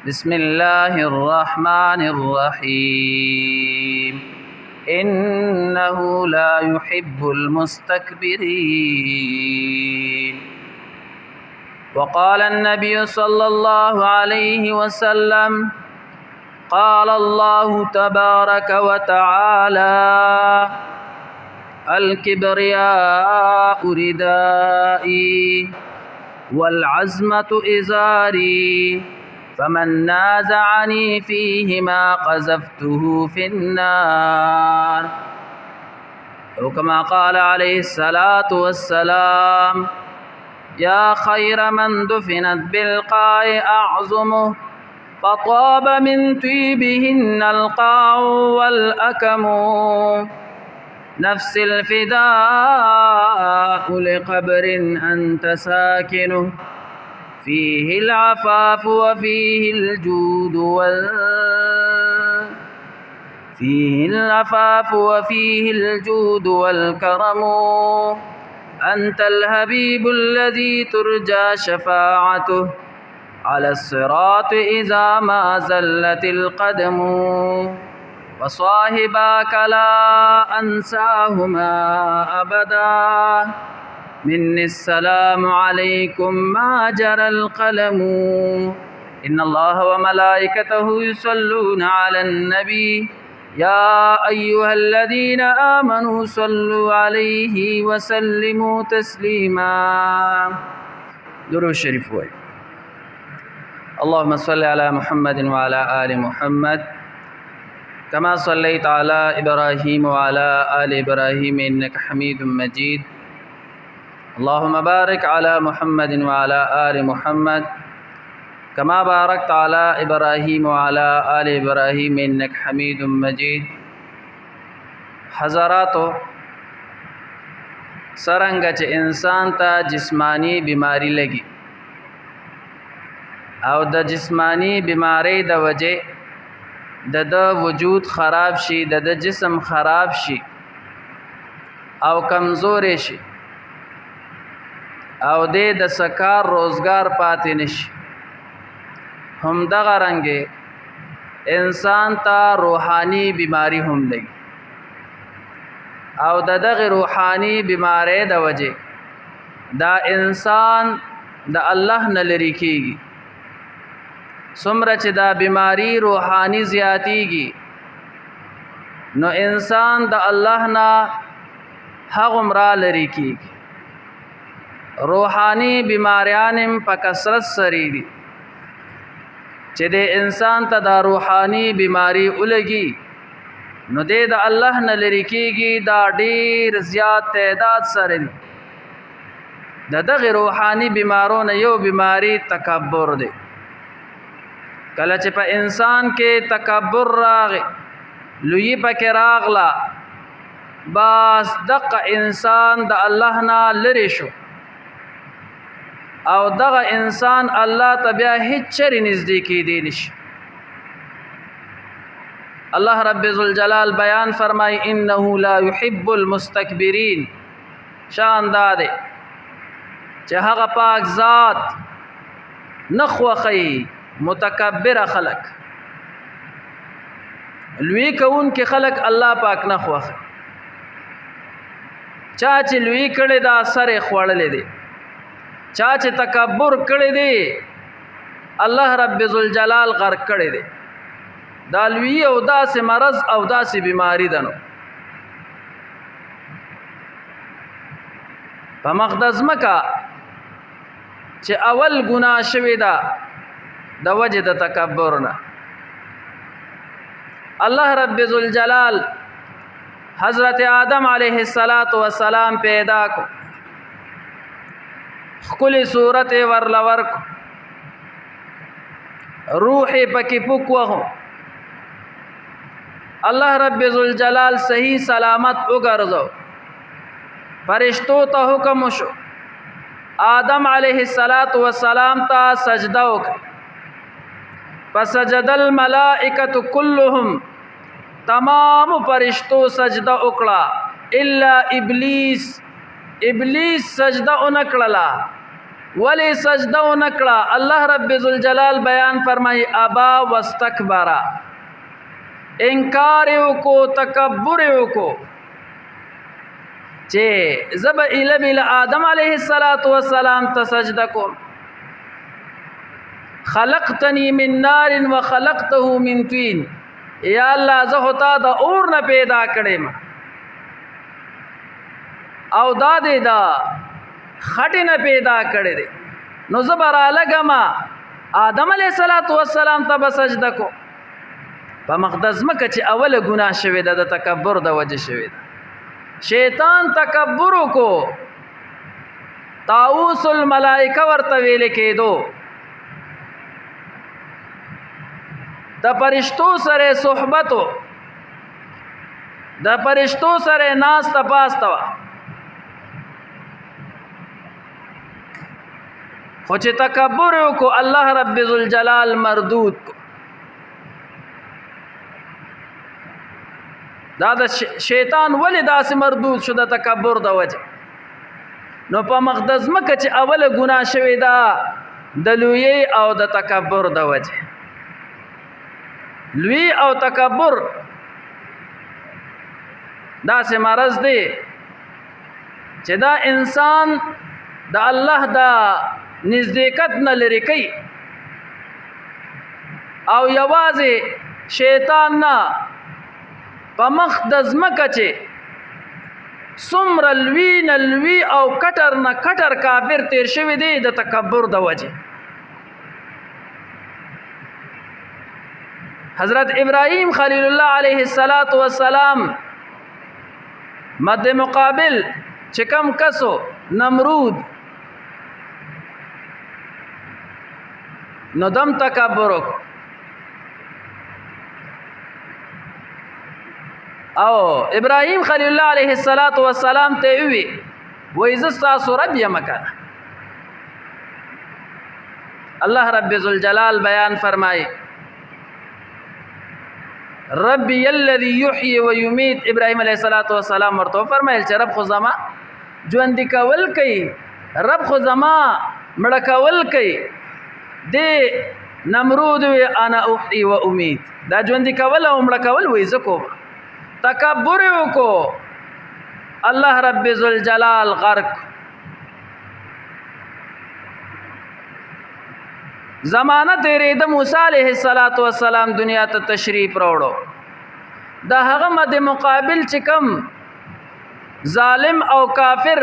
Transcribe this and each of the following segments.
بسم الله الرحمن الرحيم إنه لا يحب المستكبرين. وقال النبي صلى الله عليه وسلم قال الله تبارك وتعالى الكبرياء ردائي والعزمة إزاري فمن نازعني فيهما قذفته في النار أو كما قال عليه الصلاة والسلام يا خير من دفنت بالقاع أعظمه فطاب من طيبهن القاع والأكم نفس الفداء لقبر أنت ساكنه فيه العفاف وفيه الجود والكرم أنت الحبيب الذي ترجى شفاعته على الصراط إذا ما زلت القدم وصاحباك لا أنساهما أبدا مني السلام عليكم ما جرى القلم إن الله وملائكته يصلون على النبي يا أيها الذين آمنوا صلوا عليه وسلموا تسليما. درود شريف وي. اللهم صل على محمد وعلى آل محمد كما صليت على إبراهيم وعلى آل إبراهيم إنك حميد مجيد. اللهم بارك على محمد وعلى آل محمد كما باركت على إبراهيم وعلى آل إبراهيم إنك حميد مجيد. حضراتو سرنگا چه انسان تا جسمانی بیماری لگی او د جسمانی بیماری د وجه د وجود خراب شي، د جسم خراب شي او کمزور شي او د سکار روزگار پاتې نشي. هم دغه رنګه انسان ته روحانی بیماری هم لګي او دغه روحانی بیماری د وجه دا انسان د الله نه لری کیږي. څومره چې دا بیماری روحانی زیاتیږي نو انسان د الله نه هغومره لری کیږي. روحانی بیماریان په کثرت سری دي چې د انسان ته دا روحانی بیماری ولګي نو د الله نه لری کیږي. دا ډیر زیات تعداد سره دي. دغه روحانی بیمارونو یو بیماری تکبر دی. کله چې په انسان کې تکبر راغی، لوی پکې راغلا، بس دغه انسان د الله نه لری شو او دغه انسان الله ته بیا هیڅ چری نږدې کېدی نشي. الله رب ذوالجلال بیان فرمای انه لا يحب المستكبرین. شان دا دی چې هغه پاک ذات نخوخی متکبر خلق، لوی کون کې خلق الله پاک نخوخی. چا چې لوی کړي دا سره خوړلې دی، چا چې تکبر کړی دی الله رب ذوالجلال غرق کړی دی. دا لوی او داسې مرض او داسې بیماری ده. نو په مقدس مکه چې اول ګناه شوی ده د وجه د تکبر نه، الله رب ذوالجلال حضرت آدم علیه السلام پیدا کو، خکلی صورت ورلور کو، روح پکی پک وہو. اللہ رب ذوالجلال صحیح سلامت اگرزو، فرشتو تا حکم شو آدم علیہ السلام تا سجدو کی. فسجد الملائکت کلهم، تمام فرشتو سجدہ اکڑا الا ابلیس. ابلیس سجدہ اونکڑلا ولی سجده و نکړه. الله رب ذوالجلال بیان فرمای ابا واستکبر، انکار وکړو، تکبر وکړو چې زب اله آدم علیه السلام ته سجده کوم. خلقتنی من نار وخلقته من طین، یا الله زه تا د اور نه پیدا کړم او دا دې دا خټې نه پیدا کړی دی، نو زه به رالګم آدم علیه السلام ته به سجده کو. په مقدس ځمکه چې اوله ګناه شوې ده د تکبر د وجې شوې ده. شیطان تکبر وکړو، طاووس الملائکه ورته ویل کېدو، د فرشتو سره صحبتو، د فرشتو سره ناسته پاسته وه، خو چې تکبر وکړو الله رب ذوالجلال مردود کو. دا د شیطان ولې داسې مردود شو د تکبر د وجه؟ نو په مقدس ځمکه چې اوله ګناه شوې ده د لویۍ او د تکبر د وجه. لوی او تکبر داسې مرض دی چې دا انسان د الله د نزدېکت نه لرې کوي او یوازې شیطان نه په مخ د ځمکه چې څومره لوی نه لوی او کټر نه کټر کافر تیر شوي دی د تکبر د وجې. حضرت ابراهیم خلیل الله علیه السلام مد مقابل چې کم کسو نمرود نو دم تکبر وکړو او ابراهیم خلیل الله علیه السلام ته وی وای ز ستاسو رب یم کنه. الله رب ذوالجلال بیان فرمای ربی الذی یحیی و یمیت. ابراهیم علیه السلام ورته فرمایل چې رب خو زما ژوند کول کوي، رب خو زما مړه کول کوي. د نمرود وی انا احیی و امیت، دا ژوند کول او مړه کول وای ز کوم. تکبر وکړو الله رب ذوالجلال غرق. زمانه تیرې د موسی علیه السلام دنیا ته تشریف راوړو، د هغه مد مقابل چې کم ظالم او کافر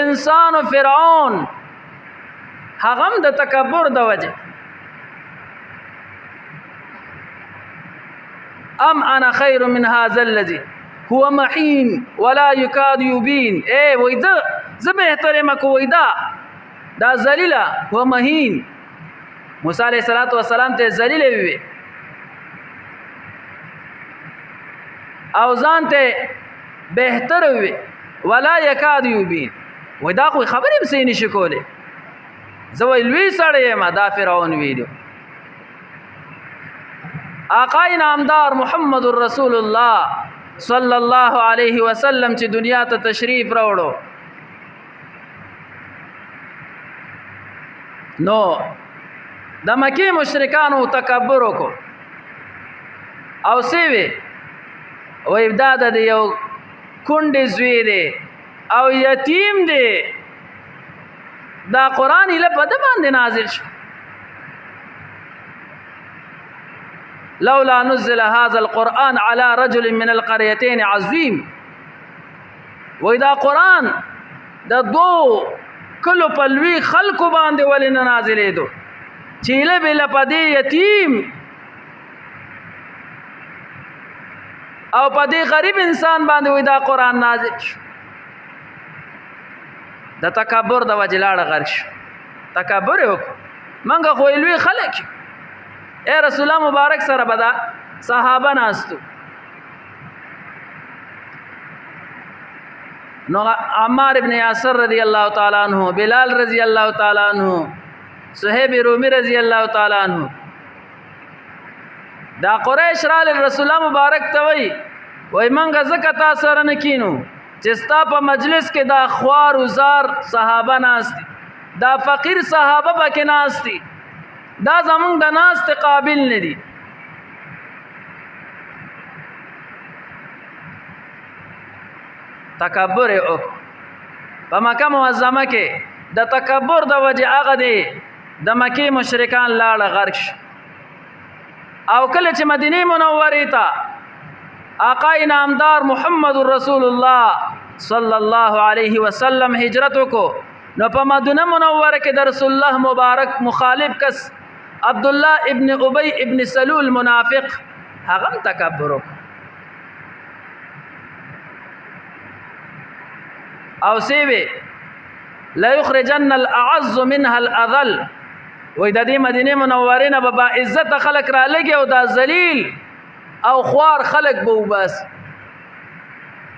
انسان و فرعون هغه هم د تکبر د وجه ام انا خیر من هذا الذي هو مهین ولا یکاد یبین. وای زه بهتره مکو، وای دا ذلیله هو مهین. موسی علیه السلام ته ذلیله وی او ځان ته بهتر وی ولا یکاد یبین. وای دا خو خبرې هم صحیح نشي کولی، زه وای لوی سړی یم. دا فرعون ویلو. آقای نامدار محمد رسول الله صلی الله علیه وسلم چې دنیا ته تشریف راوړو نو د مکی مشرکانو تکبر وکړو او سیوی وای دا د یو کونډې زوی دی او یتیم دی، دا قرآن یې په ده باندې نازل شو. لولا نزل هذا القرآن على رجل من القريتين عظيم. وای دا قرآن د دو کلو په لوی خلکو باندې ولې نه نازلېدو چې لبې په دې یتیم او په دې غریب انسان باندې وای دا قرآن نازل شو. د تکبر د وجې لاړه غرق شو. تکبر یې وکړو، منګه خو لوی خلک یو. اے رسول الله مبارک سره بدا صحابه ناستو، نو عمار ابن یاسر رضی الله تعالی عنہ، بلال رضی الله تعالی عنہ، صہیب رومی رضی الله تعالی عنہ، دا قریش را رسول الله مبارک ته وای منګه زکه تاسو سره نکینو چې ستا په مجلس کې دا خوار وزار صحابه ناست دا فقیر صحابه پکې ناست دي، دا زمونږ د ناستې قابل نه دي. تکبر یې وکړو. په مکه معظمه کې د تکبر د وجې هغه دی د مکې مشرکان لاړه غرق شو، او کله چې مدینې منورې ته آقا انعامدار محمد رسول الله صلی الله علیه وسلم هجرت وکړو، نو په مدینه منوره کې د رسول الله مبارک مخالف کس عبدالله ابن ابی ابن سلول منافق هغه هم تکبر وکړو او سیوی لا یخرجن الاعز منها الاذل. وای د دې مدینه منورې نه به با عزت خلق را لګي او دا ذلیل او خوار خلق به وباس.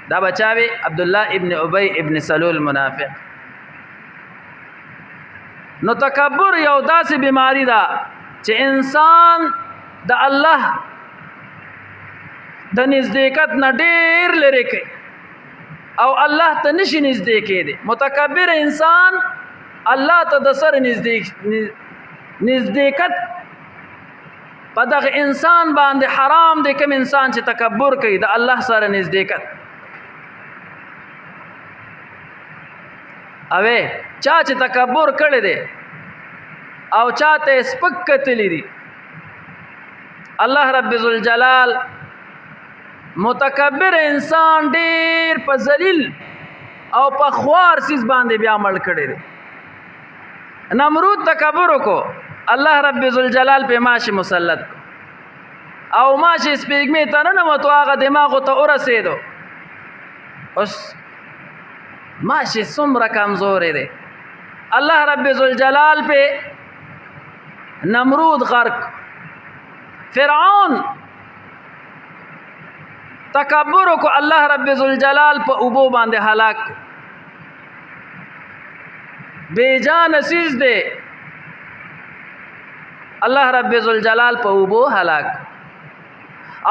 دا بچاوي عبدالله ابن ابی ابن سلول منافق. نو تکبر یو داسې بیماری ده چې انسان د الله د نزدېکت نه ډېر لرې کوي او الله ته نشي نږدې کېدی. متکبر انسان الله ته د سر نزدېکت په دغه انسان باندې حرام دی. کوم انسان چې تکبر کوي د الله سره نزدېکت اوه چا چې تکبر کړی دی او چاته سپک کتلی دی، الله رب ذوالجلال متکبر انسان ډیر په ذلیل او په خوار سیس باندې بیا مړ کړی دی. نمرود تکبر وکړو، الله رب ذوالجلال په ماشي مسلط او ماشي سپېږمې ته ننوتو، هغه دماغو ته ورسېدو. اوس ماشي څومره کمزورې دی. الله رب ذوالجلال په نمرود غرق، فرعون تکبر کو الله رب ذوالجلال په اوبو باندې هلاک کو. بے جان عزیز دے الله رب ذوالجلال په اوبو هلاک.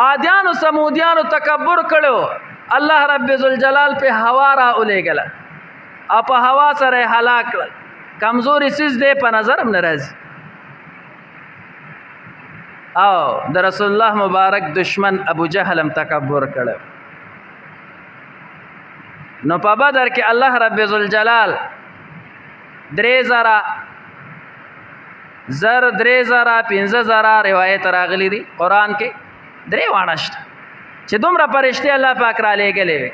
عادیان او سمودیان تکبر کړو، الله رب ذوالجلال په هوا را اولېګل او په هوا سره هلاک کړ. کمزوري سیز دے په نظر هم ناراضي. او د رسول الله مبارک دشمن ابو جهل هم تکبر کړو. نو په بدر کې الله رب ذوالجلال 3000 5000 روایت راغلي دي قران کې، درې وانشت چې دومره فرشتي الله پاک را لېږلې وي.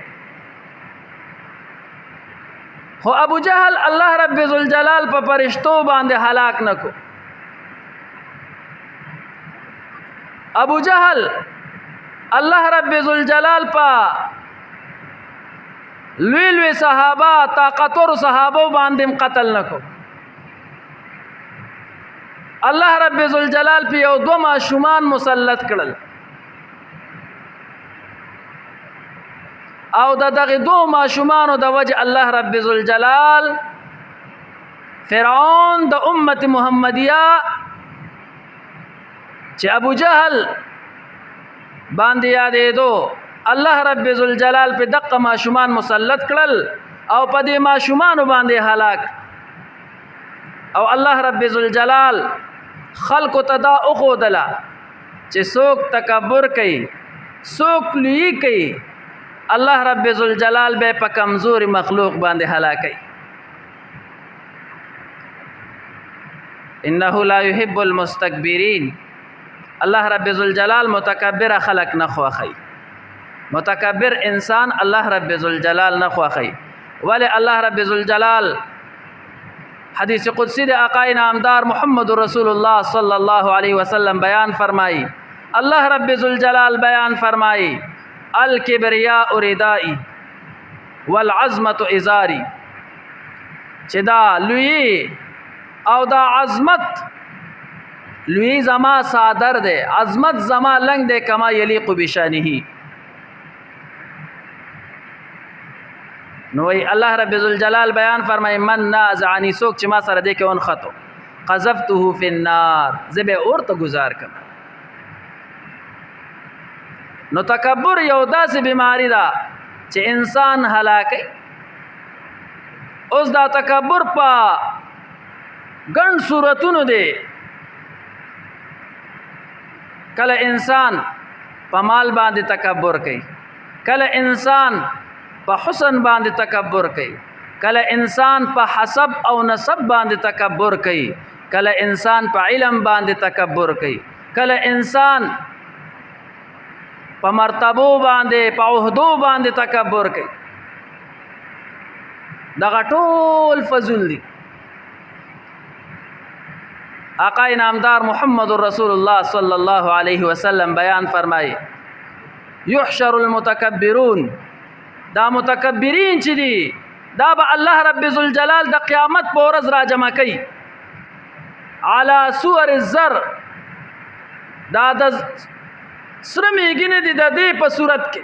خو ابو جهل الله رب ذوالجلال په فرشتو باندې هلاک نکو. ابو جهل الله رب ذوالجلال په لوی لوی صحابه طاقتور صحابه باندې قتل نکو. الله رب ذوالجلال په یو دو ماشومان مسلط کړل او دغه دو ماشومانو د وجه الله رب ذوالجلال فرعون د امت محمدیه چې ابو جهل باندې یادېدو، الله رب ذوالجلال په دقه ماشومان مسلط کړل او په دې ماشومانو باندې هلاک. او الله رب ذوالجلال خلق ته دا اخودله چې څوک تکبر کوي، څوک لوی کوي، الله رب ذوالجلال به په کمزوري مخلوق باندې هلاکي. انه لا يحب المستكبرين. الله رب ذوالجلال متکبر خلق نه خوښي. متکبر انسان الله رب ذوالجلال نه خوښي. ولی الله رب ذوالجلال حدیث قدسی د آقا انعامدار محمد رسول الله صلی الله علیه وسلم بیان فرمائی. الله رب ذوالجلال بیان فرمائی الکبریاء ردائی والعظمت ازاری، چې دا لوی او دا عظمت، لوی زما صادر دے، عظمت زما لنگ دے کما یلیق بشانه. نوی الله رب ذوالجلال بیان فرمائی من نازعنی، سوک چې ما سره دې کې اون خطو قذفته فی النار، زبه اور ته گزار کم. نو تکبر یو داسې بیماری ده چې انسان هلاکی. اوس دا تکبر په ګڼ صورتونو دی. کله انسان په مال باندې تکبر کوي، کله انسان په حسن باندې تکبر کوي، کله انسان په حسب او نسب باندې تکبر کوي، کله انسان په علم باندې تکبر کوي، کله انسان په مرتبو باندې په عہدو باندې تکبر کوي. دغه ټول فضل دي. آقا نامدار محمد رسول الله صلی الله علیه وسلم بیان فرمایي یحشر المتکبرون، دا متکبرین چې دي دا به الله رب ذوالجلال د قیامت په ورځ را جمع کوي علی صور الزر، دا د سره میږي نه دي د دې په صورت کې